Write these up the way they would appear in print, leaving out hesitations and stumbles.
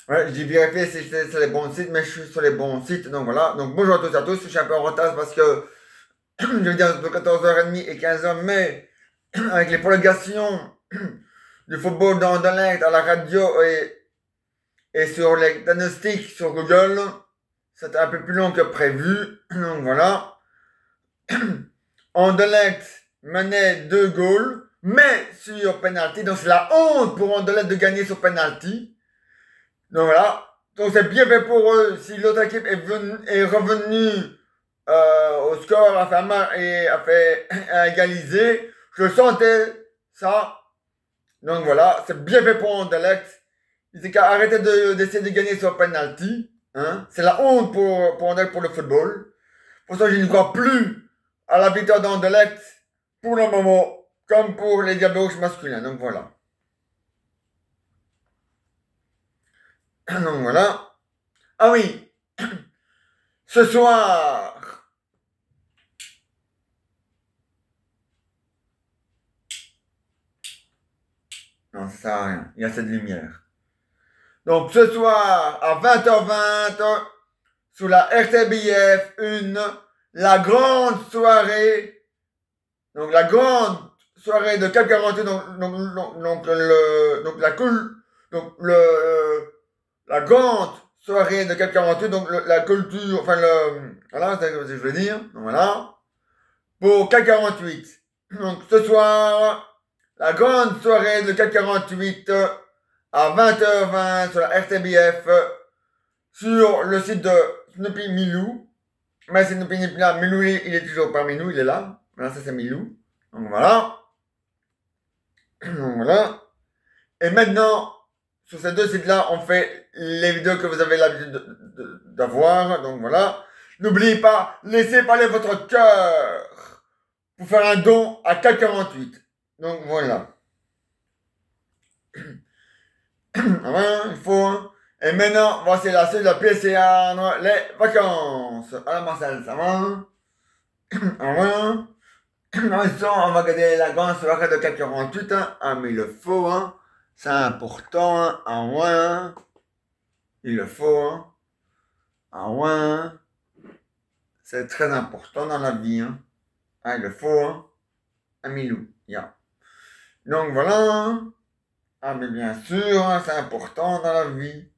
Ouais, j'ai vérifié si j'étais sur les bons sites, mais je suis sur les bons sites, donc voilà. Donc bonjour à tous et à tous, je suis un peu en retard parce que je veux dire entre 14h30 et 15h, mais avec les prolongations du football dans direct à la radio et sur les diagnostics sur Google, c'était un peu plus long que prévu, donc voilà. Anderlecht menait 2 goals, mais sur penalty, donc c'est la honte pour Anderlecht de gagner sur penalty. Donc voilà. Donc c'est bien fait pour eux. Si l'autre équipe est revenue au score, a fait et a fait a égalisé, je sentais ça. Donc voilà, c'est bien fait pour Anderlecht. Ils qu'à arrêter d'essayer de gagner sur penalty. Hein. C'est la honte pour Anderlecht pour le football. Pour ça, je ne crois plus à la victoire d'Anderlecht pour le moment, comme pour les Diables Rouges masculins. Donc voilà. Donc voilà. Ah oui, ce soir. Non, ça sert à rien. Il y a cette lumière. Donc ce soir, à 20h20, sous la RTBF 1, la grande soirée. Donc la grande soirée de Cap 41. La grande soirée de Cap 48, donc la culture, enfin voilà, c'est ce que je veux dire, donc voilà, pour Cap 48. Donc ce soir, la grande soirée de Cap 48 à 20h20 sur la RTBF sur le site de Snoopy Milou. Mais c'est Snoopy n'est plus là, Milou il est toujours parmi nous, il est là. Voilà, ça c'est Milou. Donc voilà. Donc voilà. Et maintenant, sur ces deux sites-là, on fait les vidéos que vous avez l'habitude d'avoir. Donc voilà. N'oubliez pas, laissez parler votre cœur pour faire un don à K48. Donc voilà. Ah, il faut. Hein. Et maintenant, voici la suite de PCA, les vacances. Alors Marcel, ça va? Ah ouais? On va regarder la grande soirée de K48. Hein. Ah mais il le faut, hein. C'est important, hein. Ah ouais, hein. Il le faut, hein. Ah ouais, hein. C'est très important dans la vie, hein. Ah, il le faut, hein. Un milou, yeah. Donc voilà, hein. Ah, mais bien sûr, hein, c'est important dans la vie.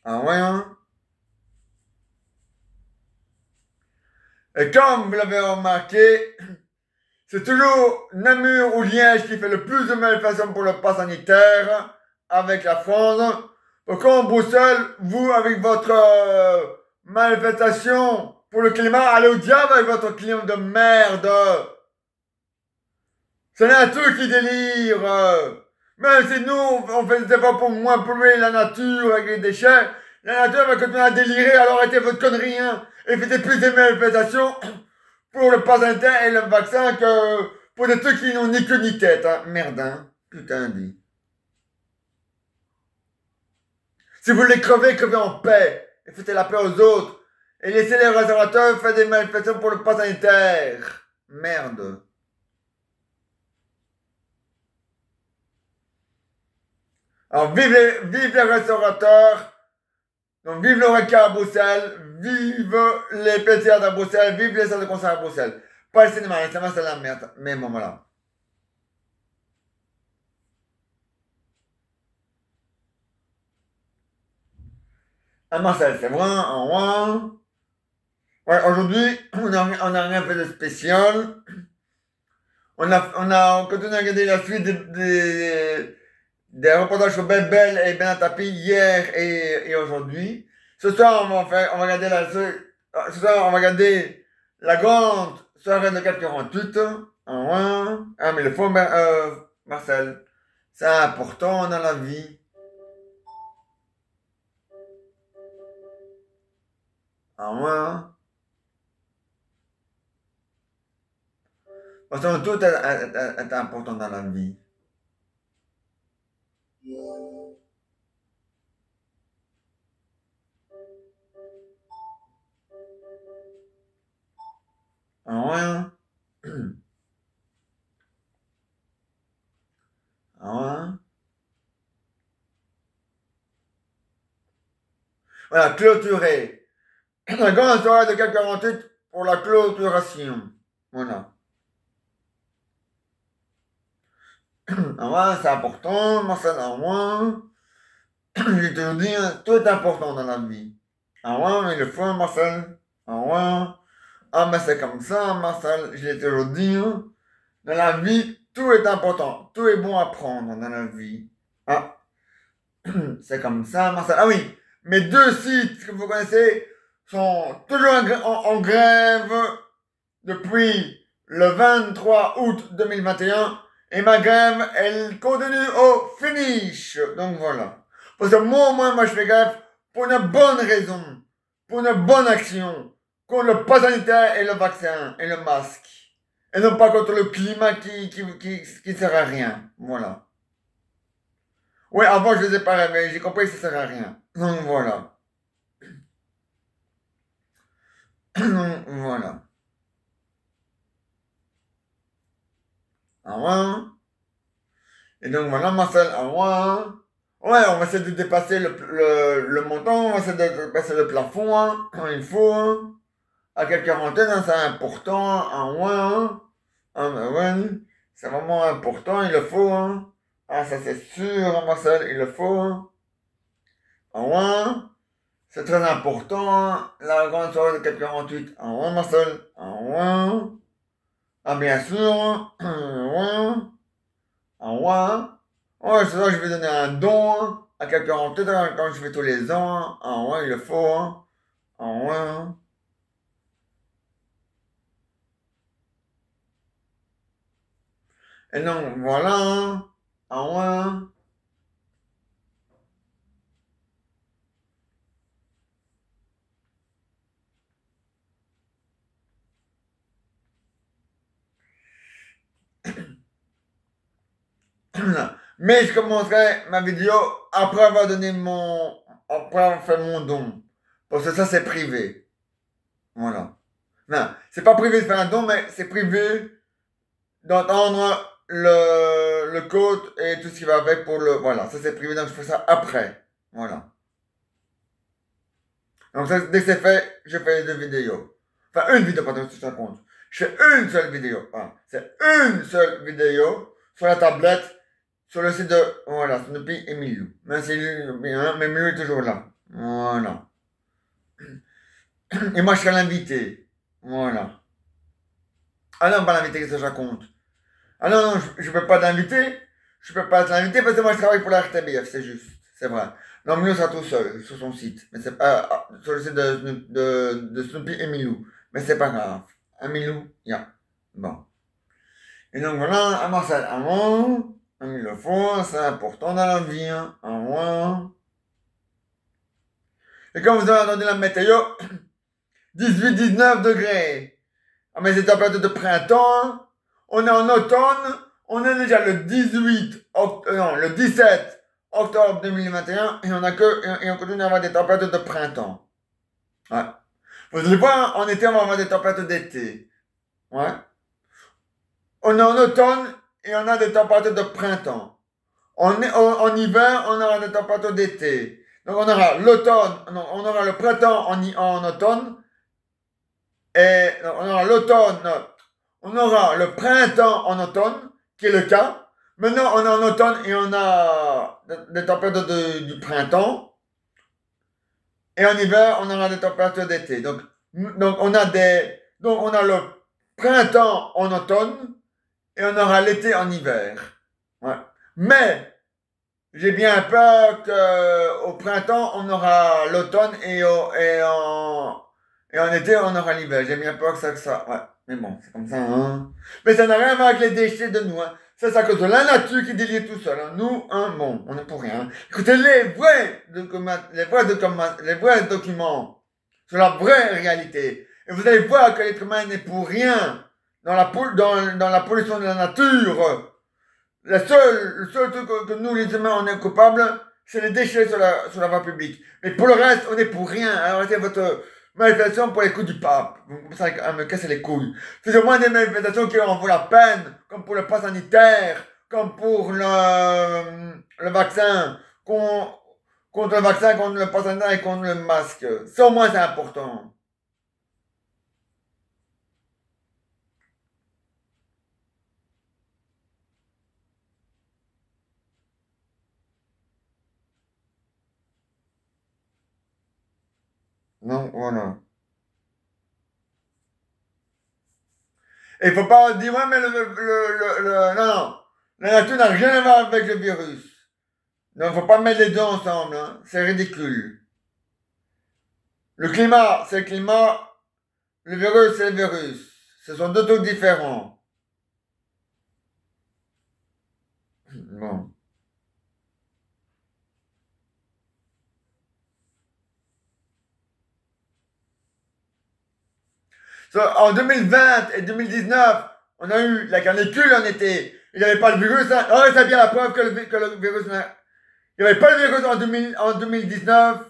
Ah ouais, hein. Et comme vous l'avez remarqué, c'est toujours Namur ou Liège qui fait le plus de manifestations pour le pass sanitaire avec la France. Pourquoi Bruxelles, vous, avec votre manifestation pour le climat, allez au diable avec votre climat de merde. C'est un truc qui délire. Même si nous, on fait des efforts pour moins polluer la nature avec les déchets, la nature va continuer à délirer, alors arrêtez votre connerie, hein, et faites plus de manifestations pour le pass interne et le vaccin que pour des trucs qui n'ont ni queue ni tête, hein. Merde, hein. Putain dit. Si vous voulez crever, crevez en paix. Et faites la paix aux autres. Et laissez les restaurateurs faire des manifestations pour le pass sanitaire. Merde. Alors vive les restaurateurs. Donc vive le RECA à Bruxelles. Vive les PCA à Bruxelles. Vive les salles de concert à Bruxelles. Pas le cinéma. Le cinéma c'est la merde. Mais bon voilà. À Marseille, c'est vrai. Au revoir. Ouais, aujourd'hui, on a rien fait de spécial. On continué à regarder la suite des reportages sur Belle Belle et Ben Tapi hier et aujourd'hui. Ce soir, on va regarder ce soir, on va regarder la grande soirée de 448. Ah, ouais. Ah, mais le fond, Marcel, c'est important dans la vie. Ah, ouais. Parce que tout est important dans la vie. Ah, ouais. Ah, ouais. Voilà, clôturer. La grande soirée de CAC 48 pour la clôturation. Voilà. Ah ouais, c'est important, Marcel, ah ouais. Je vais te le dire, tout est important dans la vie. Ah ouais, mais il le faut, Marcel. Ah ouais. Ah, mais c'est comme ça, Marcel, je vais te le dire. Dans la vie, tout est important. Tout est bon à prendre dans la vie. Ah, c'est comme ça, Marcel. Ah oui, mes deux sites que vous connaissez sont toujours en grève depuis le 23 août 2021. Et ma grève, elle continue au finish. Donc voilà. Parce que moi, je fais grève pour une bonne raison, pour une bonne action, contre le pass sanitaire et le vaccin et le masque. Et non pas contre le climat qui sert à rien. Voilà. Oui, avant je les ai pas mais j'ai compris que ça sert à rien. Donc voilà. Donc voilà. Ah ouais. Et donc voilà, Marcel, ah ouais. Ouais, on va essayer de dépasser le montant, on va essayer de dépasser le plafond, hein, quand il faut, hein. À quelle quarantaine, hein, c'est important, ah ouais, hein. Ah ben ouais, c'est vraiment important, il le faut, hein. Ah ça c'est sûr, hein, Marcel, il le faut, hein. Ah ouais, c'est très important, hein, la grande soirée de 448. Ah ouais, Marcel, ah ouais. Ah bien sûr, hein. Ouais. Ah ouais. Ouais, c'est ça, je vais donner un don, hein, à quelqu'un en tête, hein, quand je fais tous les ans, hein. Ah ouais, il le faut, hein. Ah ouais, hein. Et donc, voilà, hein. Ah ouais, hein. Mais je commencerai ma vidéo après avoir donné après avoir fait mon don. Parce que ça, c'est privé. Voilà. Non, c'est pas privé de faire un don, mais c'est privé d'entendre le code et tout ce qui va avec pour le, voilà. Ça, c'est privé, donc je fais ça après. Voilà. Donc ça, dès que c'est fait, je fais les deux vidéos. Enfin, une vidéo, pardon, si je te raconte. Je fais une seule vidéo. Voilà. C'est une seule vidéo sur la tablette, sur le site de, voilà, Snoopy et Milou. Mais c'est bien, mais Milou est toujours là. Voilà. Et moi, je serai l'invité. Voilà. Ah non, pas l'invité, qu'est-ce que je raconte? Ah non, non, je peux pas t'inviter. Je peux pas t'inviter parce que moi, je travaille pour la RTBF, c'est juste. C'est vrai. Non, Milou sera tout seul sur son site. Mais c'est pas, sur le site de Snoopy et Milou. Mais c'est pas grave. Un Milou, il y a. Bon. Et donc voilà, à Marcel, avant, un Milou faut, c'est important dans la vie, hein. Avant. Et comme vous avez entendu la météo, 18-19 degrés. Ah, mais c'est température de printemps. On est en automne. On est déjà le 17 octobre 2021 et on continue à avoir des températures de printemps. Ouais. Vous allez voir, en été, on va avoir des températures d'été. Ouais. On est en automne et on a des températures de printemps. En hiver, on aura des températures d'été. Donc on aura l'automne, non, on aura le printemps en automne et on aura l'automne, on aura le printemps en automne, qui est le cas. Maintenant, on est en automne et on a des températures du printemps. Et en hiver, on aura des températures d'été. Donc, on a le printemps en automne et on aura l'été en hiver. Ouais. Mais, j'ai bien peur qu'au printemps, on aura l'automne et en été, on aura l'hiver. J'ai bien peur que ça. Ouais. Mais bon, c'est comme ça, hein. Mais ça n'a rien à voir avec les déchets de nous, hein. Ça, c'est à cause de la nature qui délie tout seul, hein. Nous, hein, bon, on est pour rien. Écoutez, les vrais documents sur la vraie réalité. Et vous allez voir que l'être humain n'est pour rien dans la pollution de la nature. Le seul truc que nous, les humains, on est coupables, c'est les déchets sur la voie publique. Mais pour le reste, on est pour rien. Alors, arrêtez votre manifestation pour les coups du pape. Vous commencez à me casser les couilles. C'est au moins des manifestations qui en vaut la peine, comme pour le pass sanitaire, comme pour le vaccin, qu'on contre le vaccin, contre le pass sanitaire et contre le masque. Ça, au moins, c'est important. Non, voilà. Et il faut pas dire, ouais, mais non, non. La nature n'a rien à voir avec le virus. Donc, faut pas mettre les deux ensemble, hein. C'est ridicule. Le climat, c'est le climat. Le virus, c'est le virus. Ce sont deux trucs différents. Bon. En 2020 et 2019, on a eu la canicule en été. Il n'y avait pas le virus. Hein. Oh, c'est bien la preuve que le virus n'a... Il n'y avait pas le virus en 2019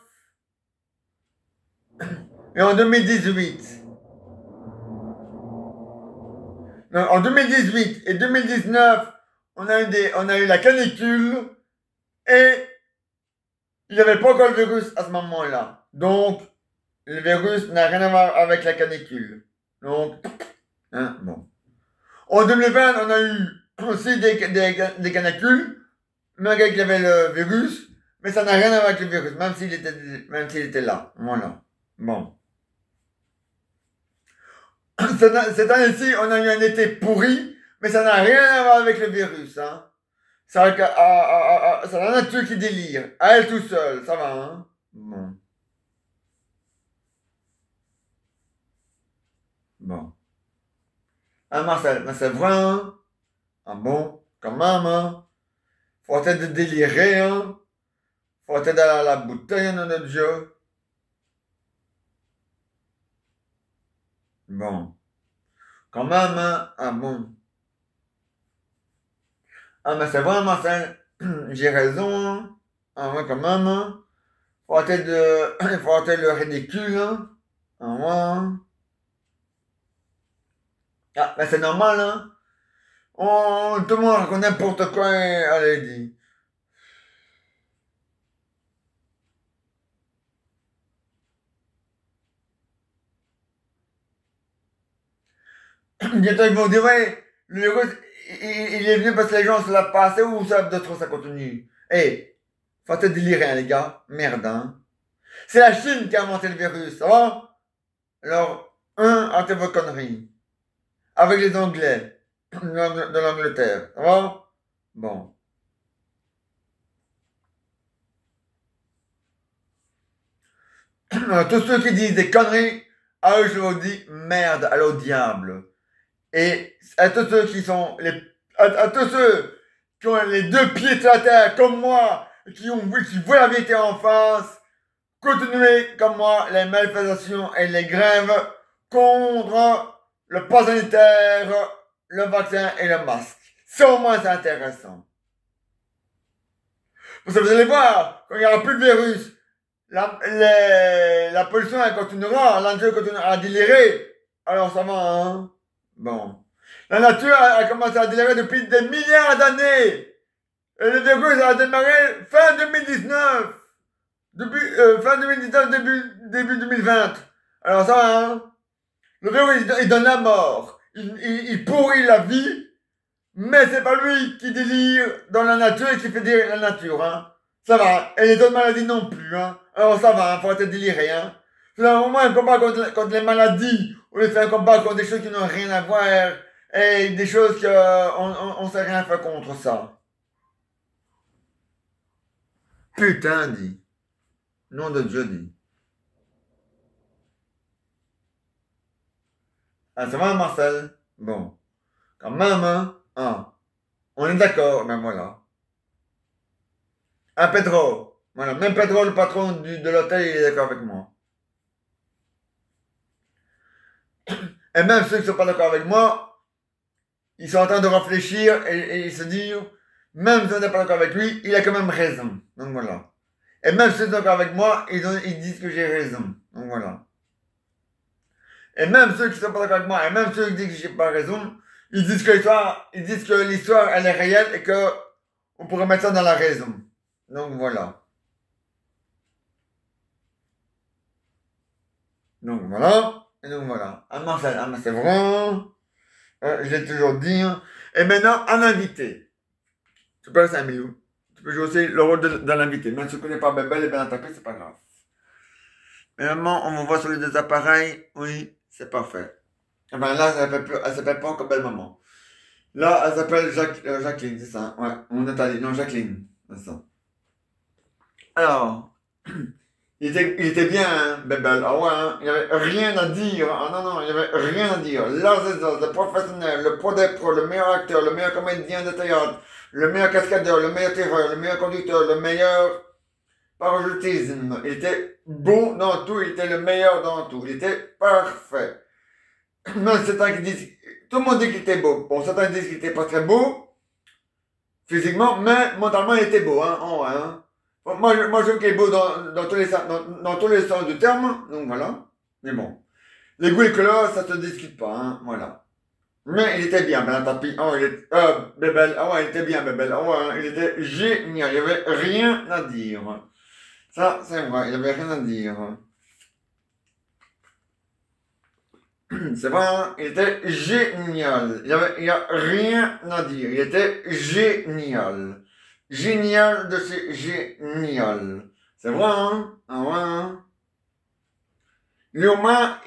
et en 2018. Non, en 2018 et 2019, on a eu la canicule et il n'y avait pas encore le virus à ce moment-là. Donc, le virus n'a rien à voir avec la canicule. Donc, hein, bon. En 2020, on a eu aussi des canicules, malgré qu'il y avait le virus, mais ça n'a rien à voir avec le virus, même s'il était là. Voilà. Bon. Cette année-ci, on a eu un été pourri, mais ça n'a rien à voir avec le virus. Hein. C'est la nature qui délire. À elle tout seule, ça va. Hein. Bon. Bon. Ah, Marcel, mais c'est vrai, hein? Ah bon, quand même, hein? Faut arrêter de délirer, hein? Faut arrêter d'aller à la bouteille, nom de Dieu. Bon. Quand même, hein? Ah bon. Ah, mais c'est vrai, Marcel, j'ai raison, hein? Ah ouais, quand même, hein? Faut arrêter faut arrêter le ridicule, hein? Ah ouais, hein? Ah, mais c'est normal, hein? Tout le monde raconte n'importe quoi, allez, dit. Bientôt, ils vont dire, ouais, le virus, il est venu parce que les gens se l'ont passé ou ça d'autres ça continue. Eh, faut te délirer, hein, les gars. Merde, hein. C'est la Chine qui a inventé le virus, ça va? Alors, arrêtez vos conneries. Avec les Anglais de l'Angleterre, ça va? Bon. Tous ceux qui disent des conneries, à eux, je vous dis, merde, allô, diable. Et à tous ceux qui sont à tous ceux qui ont les deux pieds sur la terre comme moi, qui voient la vérité en face, continuez comme moi les manifestations et les grèves contre le pass sanitaire, le vaccin et le masque. Ça au moins c'est intéressant. Parce que vous allez voir, quand il n'y aura plus de virus, la pollution elle continuera, l'enjeu continuera à délirer. Alors ça va, hein? Bon. La nature a commencé à délirer depuis des milliards d'années. Et le virus a démarré fin 2019. Fin 2019, début 2020. Alors ça, hein? Le virus, il donne la mort. Il pourrit la vie. Mais c'est pas lui qui délire dans la nature et qui fait délire la nature, hein? Ça va. Et les autres maladies non plus, hein? Alors ça va, hein? Faut être déliré, hein? C'est au moins un combat contre les maladies. On fait un combat contre des choses qui n'ont rien à voir. Et des choses qu'on sait rien faire contre ça. Putain, dit. Nom de Dieu, dit. Ah, ça va, Marcel? Bon. Quand même, hein? Ah. On est d'accord, ben voilà. Ah, Pedro. Voilà. Même Pedro, le patron de l'hôtel, il est d'accord avec moi. Et même ceux qui ne sont pas d'accord avec moi, ils sont en train de réfléchir et se dire, même si on n'est pas d'accord avec lui, il a quand même raison. Donc voilà. Et même ceux qui sont d'accord avec moi, ils disent que j'ai raison. Donc voilà. Et même ceux qui sont pas d'accord avec moi, et même ceux qui disent que j'ai pas raison, ils disent que l'histoire, elle est réelle et que on pourrait mettre ça dans la raison. Donc voilà. Donc voilà. Et donc voilà. Ah, mais c'est vrai. J'ai toujours dit. Hein. Et maintenant, un invité. Tu peux rester un million. Tu peux jouer aussi le rôle d'un invité. Même si tu ne connais pas Bébé, et bien tapé, c'est pas grave. Mais maman, on me voit sur les deux appareils. Oui, c'est parfait. Enfin là, elle s'appelle pas encore belle maman. Là, elle s'appelle Jacqueline, c'est ça. Ouais, on est allé. Non, Jacqueline. C'est ça. Alors, il était bien, hein, Bébel. Ah ouais, hein, il n'y avait rien à dire. Ah non, non, il n'y avait rien à dire. Là, c'est ça, le professionnel, le pro des pros, le meilleur acteur, le meilleur comédien de théâtre, le meilleur cascadeur, le meilleur tireur, le meilleur conducteur, le meilleur parachutisme. Il était bon dans tout, il était le meilleur dans tout. Il était parfait. Mais certains qui disent, tout le monde dit qu'il était beau. Bon, certains disent qu'il était pas très beau, physiquement, mais mentalement, il était beau, hein, en vrai, hein. Bon, moi, je trouve qu'il est beau dans tous les sens du terme, donc voilà. Mais bon. Les goûts et couleurs, ça se discute pas, hein, voilà. Mais il était bien, ben tapis. Oh, Bébel, ah ouais, il était bien, Bébel. Ah ouais, hein, il était génial, il n'y avait rien à dire. Ça, c'est vrai, il n'y avait rien à dire. C'est vrai, hein, il était génial. Il y a rien à dire. Il était génial. Génial de chez génial. C'est vrai, hein? Ah ouais, hein? L'humain,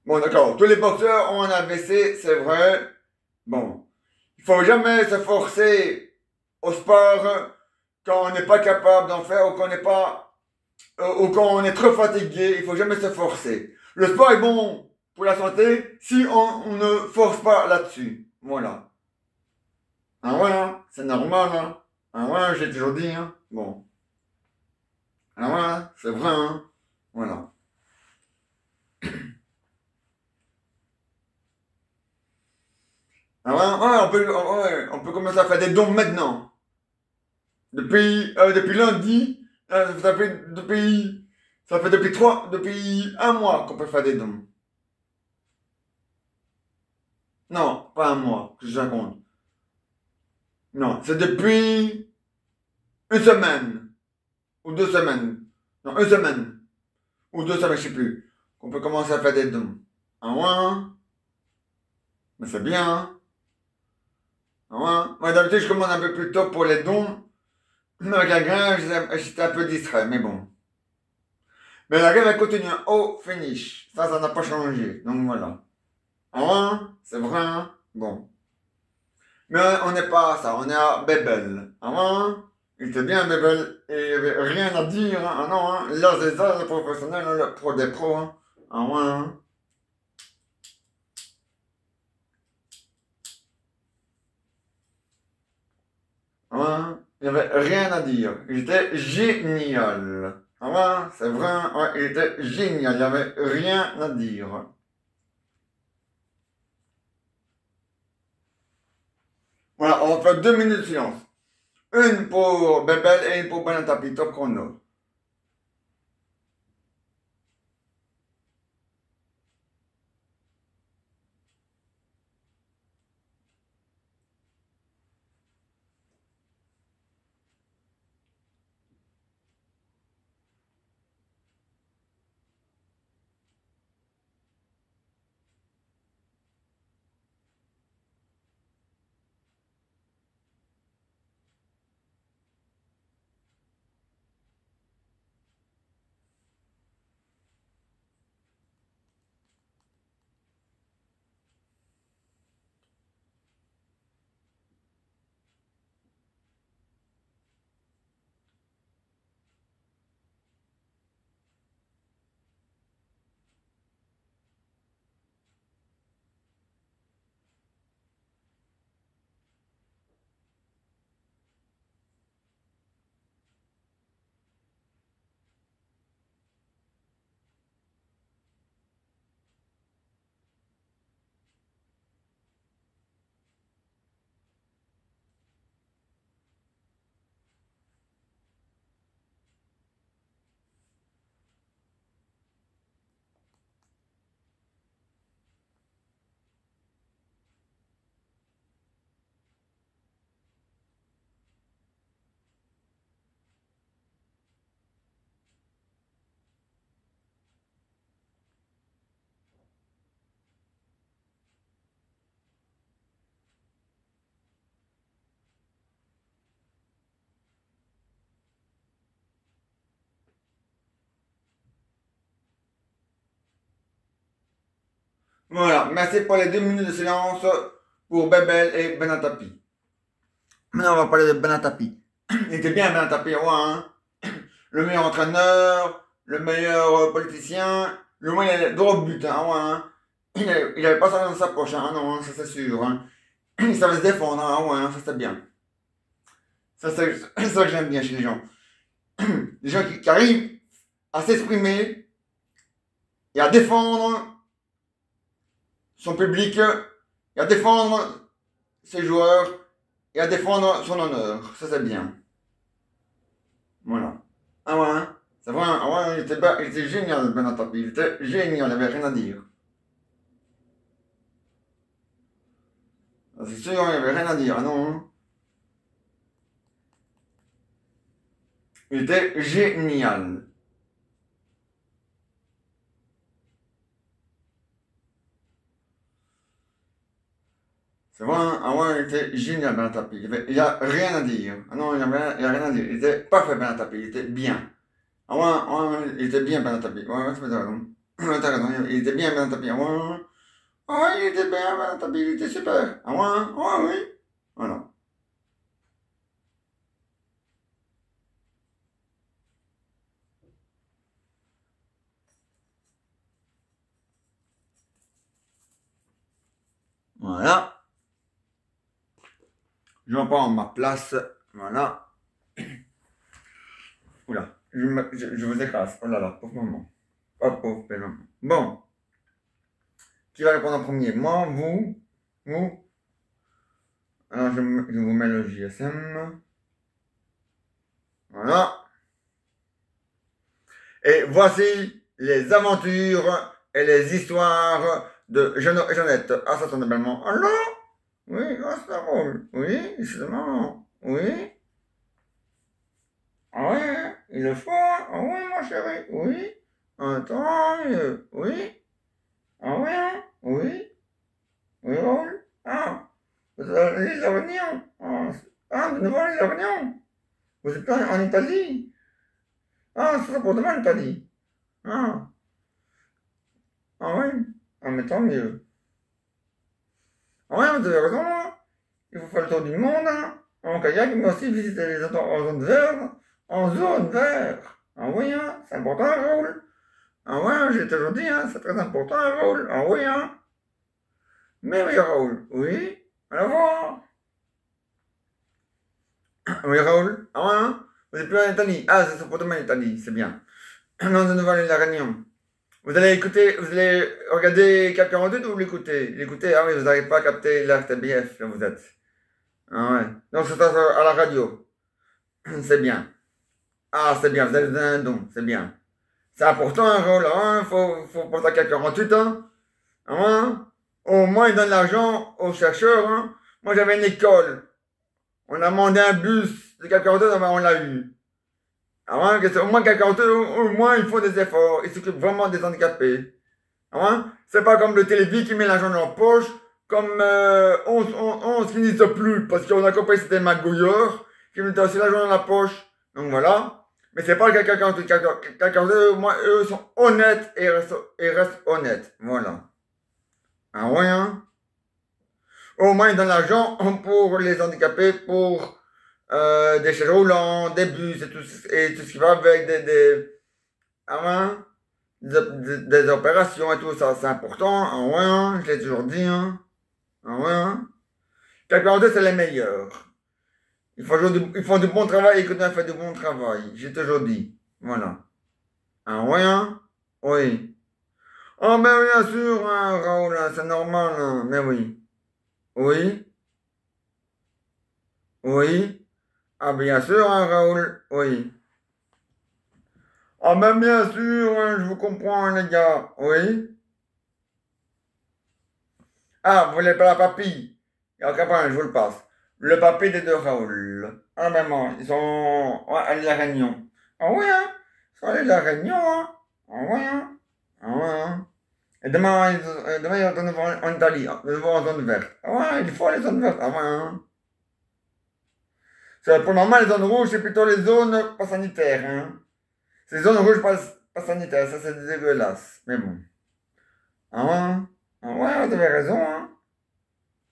Bon, d'accord, tous les boxeurs ont un AVC, c'est vrai. Bon, il faut jamais se forcer au sport quand on n'est pas capable d'en faire ou qu'on n'est pas ou quand on est trop fatigué, il faut jamais se forcer. Le sport est bon pour la santé si on ne force pas là-dessus. Voilà. Ah ouais, hein, c'est normal, hein. Ah ouais, j'ai toujours dit, hein. Bon. Ah ouais, c'est vrai, hein. Voilà. Ah ouais, ouais, on peut commencer à faire des dons maintenant. Depuis lundi, ça fait depuis un mois qu'on peut faire des dons. Non, pas un mois, que je raconte. Non, c'est depuis une semaine. Ou 2 semaines. Non, une semaine. Ou 2 semaines, je sais plus. Qu'on peut commencer à faire des dons. Ah ouais, hein. Mais c'est bien, hein. Ah ouais, hein. Moi, d'habitude, je commence un peu plus tôt pour les dons. Mais avec la grève, j'étais un peu distrait, mais bon. Mais la grève, elle continue au finish. Ça n'a pas changé. Donc voilà. Ah ouais, hein. C'est vrai, hein. Bon. Mais on n'est pas à ça, on est à Bébel. Ah ouais, hein. Il était bien Bébel. Et il n'y avait rien à dire, hein. Ah non, hein. Là, c'est ça, le professionnel, hein, le pro des pros, hein. Ah ouais, hein. Ouais, il n'y avait rien à dire. Il était génial. Ah ouais, c'est vrai, ouais, il était génial. Il n'y avait rien à dire. Voilà, on va faire 2 minutes de silence. Une pour Bébel et une pour Benatapi, top chrono. Voilà, merci pour les 2 minutes de silence pour Bebel et Benatapi. Maintenant, on va parler de Benatapi. Il était bien Benatapi, ouais, hein. Le meilleur entraîneur, le meilleur politicien, le moins il a droit au but, hein, ouais, hein. Il avait pas ça dans sa poche, hein, non, ça c'est sûr, hein. Il savait se défendre, hein, ouais, hein, ça c'est bien. Ça c'est ça que j'aime bien chez les gens. Les gens qui arrivent à s'exprimer et à défendre son public, et à défendre ses joueurs, et à défendre son honneur. Ça c'est bien. Voilà. Ah ouais, hein. C'est vrai, ah ouais, il était génial, Ben Tapi. Il était génial, il avait rien à dire. C'est sûr, il avait rien à dire, non, hein. Il était génial. C'est vrai, hein. Ah ouais, il était génial, Ben Tapi. Il a rien à dire. Ah non, il a rien à dire. Il était parfait, Ben Tapi. Il était bien. Ah ouais, ouais, il était bien, Ben Tapi. Ouais, ouais, t'as raison. Ouais, t'as raison, il était bien, Ben Tapi. Ah ouais, ouais, il était bien, Ben Tapi. Il était super. Ah ouais, ouais, oui. Voilà. Voilà. Je vais prendre ma place. Voilà. Oula. Je vous écrase. Oh là là, pauvre maman. Oh, pauvre belle maman. Bon. Qui va répondre en premier? Moi, vous. Alors, je vous mets le JSM. Voilà. Et voici les aventures et les histoires de Jeannot et Jeannette. Ah, ça sonne bellement. Alors? Oui, ah, ça roule. Oui, c'est marrant. Oui. Ah ouais, il le faut, hein. Ah oui, mon chéri. Oui. Attends, oui. Ah ouais, hein. Oui. Oui, Raoul. Ah, vous allez les Réunions. Ah, de nouveau les Réunions. Vous êtes en Italie. Ah, c'est ça pour demain l'Italie. Ah, ah ouais. Ah, mais tant mieux. Ah ouais, vous avez raison, hein. Il faut faire le tour du monde, hein. En kayak, mais aussi visiter les autres en zone verte. En zone verte. Ah oui, hein. C'est important, Raoul. Ah ouais, j'ai toujours dit, hein. C'est très important, Raoul. Ah oui, hein. Mais oui, Raoul. Oui. À revoir. Oui, Raoul. Ah ouais, hein. Vous êtes plus en Italie. Ah, c'est pour demain, l'Italie. C'est bien. Non, de nouveau, la Réunion. Vous allez écouter, vous allez regarder Cap 48 ou vous l'écoutez? L'écoutez, ah oui, vous n'arrivez pas à capter l'RTBF, là vous êtes. Ah ouais. Donc c'est à la radio. C'est bien. Ah, c'est bien, vous avez donné un don, c'est bien. C'est important un rôle, hein, faut penser à Cap 48, hein. Hein? Au moins, ils donnent l'argent aux chercheurs, hein. Moi, j'avais une école. On a demandé un bus de Cap 48, on l'a eu. Ah ouais, au moins Cap 48, au moins, ils font des efforts. Ils s'occupent vraiment des handicapés. Hein? C'est pas comme le télévis qui met l'argent dans leur poche, comme 11 qui n'y plus, parce qu'on a compris que c'était magouilleur, qui mettait aussi l'argent dans la poche. Donc voilà. Mais c'est pas le quelqu'un au moins eux sont honnêtes et restent honnêtes. Voilà. Ah ouais, hein? Au moins ils donnent l'argent pour les handicapés, pour des chaises roulantes, des bus et tout ce qui va avec ah ouais? Des opérations et tout ça, c'est important. Ah ouais, hein, je l'ai toujours dit, hein. Ah ouais, hein. Quelqu'un c'est les meilleurs. Ils font du bon travail et que tu fait du bon travail. J'ai toujours dit. Voilà. Ah ouais, hein. Oui. Oh, ben bien sûr, hein, Raoul, hein, c'est normal, hein. Mais oui. Oui. Oui. Ah, bien sûr, hein, Raoul. Oui. Ah, ben bien sûr, hein, je vous comprends, les gars. Oui. Ah, vous voulez pas la papille? Il n'y a aucun problème, je vous le passe. Le papy des deux Raoul. Ah, maman, ils sont ouais, allés à la Réunion. Ah oui, hein? Ils sont allés à la Réunion, hein? Ah oui, hein? Ah ouais, hein? Et demain, ils retournent en Italie, hein, de nouveau en zone verte. Ah ouais, il faut les zones vertes. Ah ouais, hein? Pour le moment, les zones rouges, c'est plutôt les zones pas sanitaires, hein? C'est les zones rouges pas sanitaires, ça c'est dégueulasse. Mais bon. Ah ouais, hein? Ouais, vous avez raison, hein.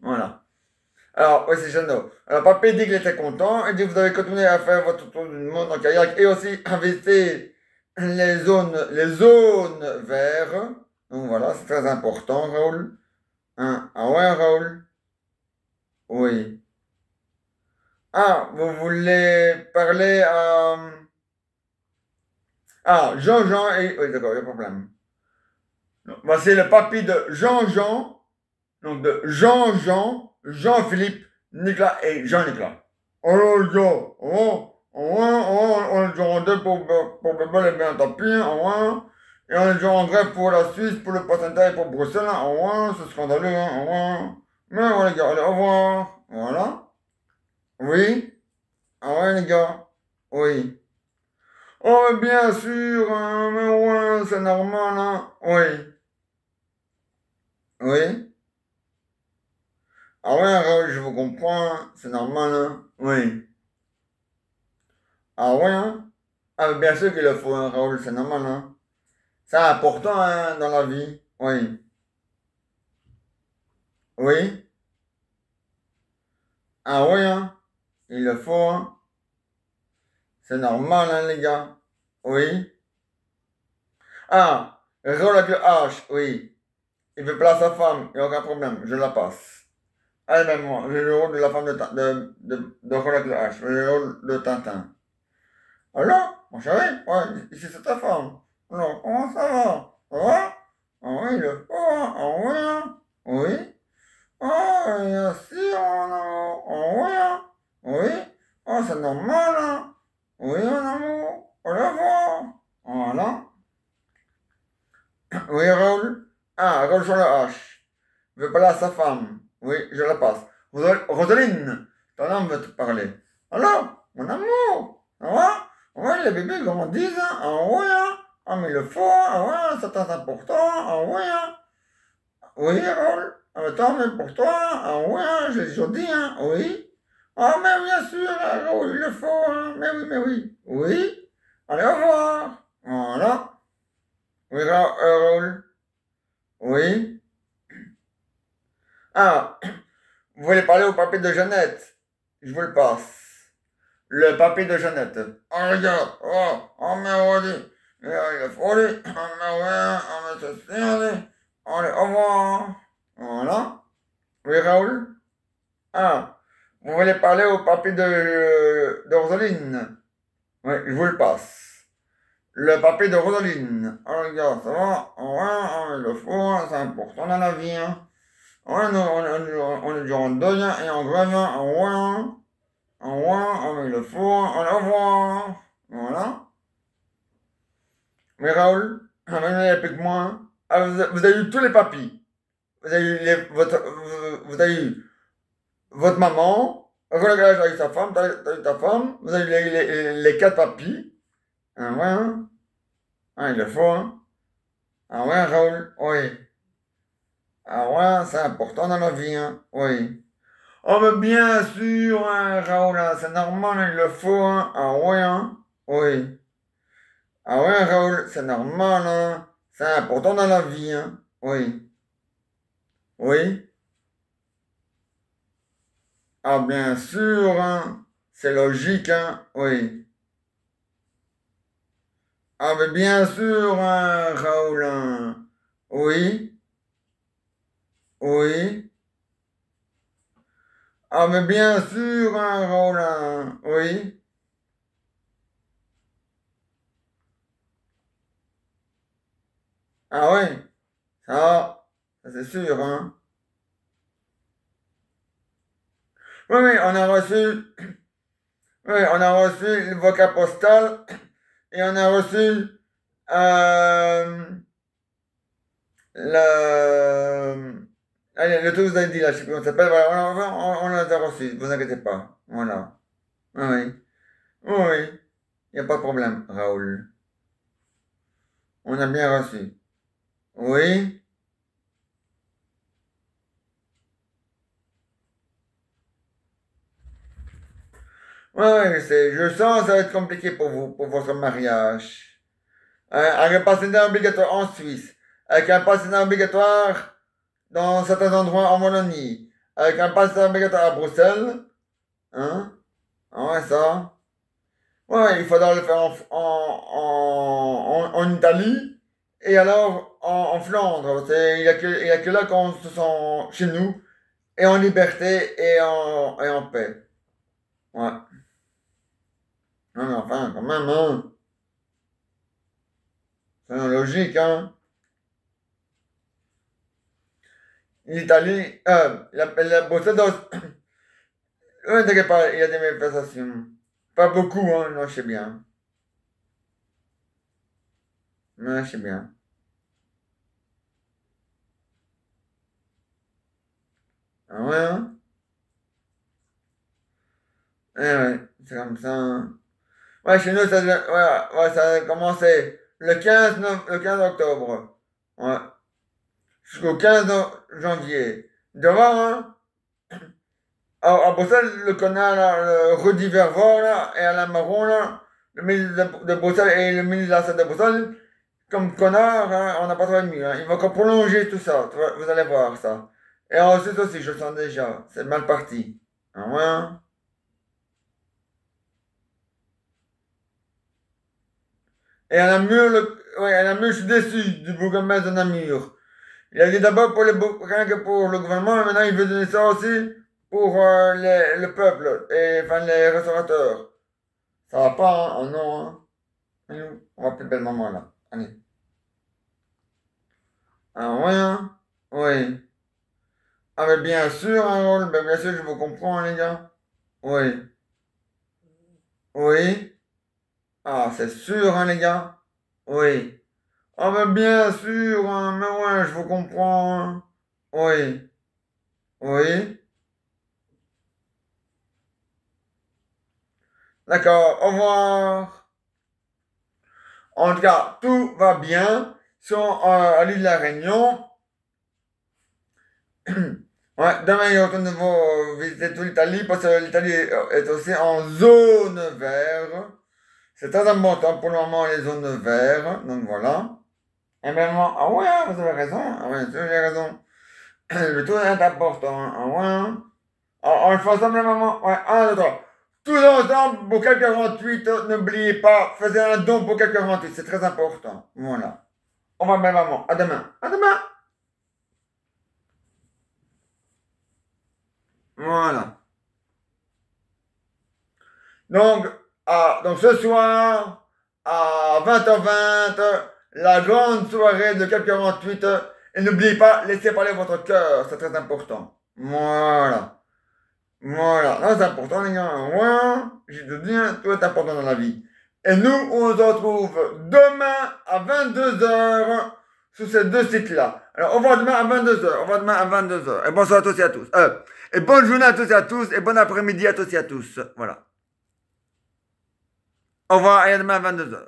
Voilà. Alors, oui, c'est Jeannot. Alors, papy dit qu'il était content. Il dit que vous avez continué à faire votre tour du monde en kayak et aussi à visiter les zones vertes. Donc voilà, c'est très important, Raoul. Hein? Ah ouais, Raoul? Oui. Ah, vous voulez parler à... Ah, Jean-Jean et... Oui, d'accord, il n'y a pas de problème. Voici le papy de Jean-Jean. Donc de Jean-Jean, Jean-Philippe, Nicolas et Jean-Nicolas. Alors, les gars, on est déjà en deux pour Bébé et bien tant pis, et on est déjà en grève pour la Suisse, pour le pourcentage et pour Bruxelles, c'est scandaleux, Mais ouais, les gars, allez, au revoir. Voilà. Oui. Ah ouais, les gars. Oui. Oh, bien sûr, mais ouais, c'est normal, hein. Oui. Oui. Ah ouais, Raoul, je vous comprends, hein. C'est normal, hein. Oui. Ah ouais, hein? Ah, bien sûr qu'il le faut, hein, Raoul, c'est normal, hein. C'est important, hein, dans la vie. Oui. Oui. Ah oui, hein? Il le faut, hein. C'est normal, hein, les gars. Oui. Ah, Raoul avec le H, oui. Il veut placer sa femme, il n'y a aucun problème, je la passe. Allez, même moi, j'ai le rôle de la femme de Raoul avec le H, j'ai le rôle de Tintin. Alors, mon chéri, ouais, ici c'est ta femme. Alors, comment ça va? Ça va? Ah oui, le faut, hein. Ah oui, hein. Oui. Ah, bien sûr, mon amour. Ah oui, hein. Oui. Ah, c'est normal, hein. Oui, mon amour. Au revoir. Voilà. Oui, Raoul. Ah, Raoul sur le H. Je veux parler à sa femme. Oui, je la passe. Rosaline, ton homme veut te parler. Alors, mon amour, ça va? Oui, les bébés grandissent, hein? Ah oui, hein? Ah, mais il le faut, hein? Ah ouais, c'est très important, ah oui, hein? Oui, Raoul. Ah, mais attends, mais pour toi, ah oui, hein? J'ai déjà dit, hein? Oui. Ah, mais bien sûr, Raoul, il le faut, hein? Mais oui, mais oui. Oui. Allez, au revoir. Voilà. Oui, Raoul. Oui. Ah, vous voulez parler au papier de Jeannette? Je vous le passe. Le papier de Jeannette. Oh, regarde. Mais on dit. Il est folie. Mais ouais, mais c'est sûr. Allez, au revoir. Voilà. Oui, Raoul? Ah, vous voulez parler au papier de Rosaline? Oui, je vous le passe. Le papier de Rosaline. Oh, regarde, ça va? Ouais, il le faut, hein, c'est important dans la vie, hein. Ouais, on est déjà en deuil, hein, et en grève, hein, mais il le faut, hein, allez, au revoir. Voilà. Mais Raoul, venez avec moi, hein. Ah, vous avez eu tous les papiers. Vous avez eu vous avez eu votre maman, relégage avec sa femme, t'as eu ta femme, vous avez eu les quatre papiers. Ah ouais, hein? Ah, il le faut, hein? Ah ouais, Raoul, oui. Ah ouais, c'est important dans la vie, hein? Oui. Oh, mais bien sûr, hein, Raoul, hein, c'est normal, hein, il le faut, hein? Ah ouais, hein? Oui. Ah ouais, Raoul, c'est normal, hein? C'est important dans la vie, hein? Oui. Oui. Ah, bien sûr, hein? C'est logique, hein? Oui. Ah, mais bien sûr, hein, Raoul, hein? Oui. Oui. Ah, mais bien sûr, hein, Raoul, hein? Oui. Ah oui, ça c'est sûr, hein? Oui, oui, on a reçu le vocal postal et on a reçu euh, le, allez, le truc que vous avez dit là, je sais plus comment ça s'appelle, voilà, on les a reçus, vous inquiétez pas, voilà. Oui, oui, oui, oui, il n'y a pas de problème, Raoul. On a bien reçu. Oui, oui, oui, je sens que ça va être compliqué pour vous, pour votre mariage. Avec un passe obligatoire en Suisse, avec un passe obligatoire dans certains endroits en Wallonie, avec un pass obligatoire à Bruxelles, hein, ah ouais, ça. Ouais, il faudra le faire en Italie et alors en Flandre. Il y a que là qu'on se sent chez nous et en liberté et en paix. Ouais. Non, mais enfin, quand même, hein. C'est logique, hein. L'Italie, la Bruxelles, ne t'inquiète pas, il y a des manifestations. Pas beaucoup, hein, non, je sais bien. Non, je sais bien. Ah ouais, hein? Eh ouais, c'est comme ça, hein. Ouais, chez nous, ça a commencé le 15 octobre. Ouais. Jusqu'au 15 janvier. Devant, hein? À Bruxelles, le connard, là, le Rudy Vervoort, là, et Alain Marron, là, le ministre de Bruxelles et le ministre de la Santé de Bruxelles, comme connard, hein, on n'a pas trouvé mieux, hein. Il va encore prolonger tout ça. Vous allez voir ça. Et ensuite aussi, je le sens déjà. C'est mal parti. Ah ouais, hein? Et à Namur, ouais, à Namur, je suis déçu du bourgmestre de Namur. Il a dit d'abord pour rien que pour le gouvernement, mais maintenant il veut donner ça aussi pour le peuple, et enfin les restaurateurs. Ça va pas, hein? Oh non, hein? Allez, on va appeler belle maman là. Allez. Ah ouais, hein? Oui. Ah mais bien sûr, hein, Raoul, ben, bien sûr, je vous comprends, les gars. Oui. Oui. Ah, c'est sûr, hein, les gars. Oui. Ah ben bien sûr, hein, mais ouais, je vous comprends, hein. Oui. Oui. D'accord, au revoir. En tout cas, tout va bien. Sur à l'île de la Réunion. Ouais, demain, il retourne de nouveau visiter toute l'Italie parce que l'Italie est aussi en zone verte. C'est très important pour le moment, les zones vertes. Donc voilà. Et bien, ah ouais, vous avez raison. Ah ouais, j'ai raison. Le tout est important. Ah ouais. On le fait ensemble, maman. Ouais, un, deux, trois. Tous ensemble, pour 48, n'oubliez pas, faisez un don pour 48, c'est très important. Voilà. On va bien, maman. À demain. À demain. Voilà. Donc, donc ce soir, à 20h20, la grande soirée de 48. Et n'oubliez pas, laissez parler votre cœur, c'est très important. Voilà. Voilà. Non, c'est important, les gars. Ouais, je te dis, hein, tout est important dans la vie. Et nous, on se retrouve demain à 22h sur ces deux sites-là. Alors, on va demain à 22h. On va demain à 22h. Et bonsoir à tous et à tous. Et bonne journée à tous et à tous. Et bon après-midi à tous et à tous. Voilà. Au revoir et à demain à 22h.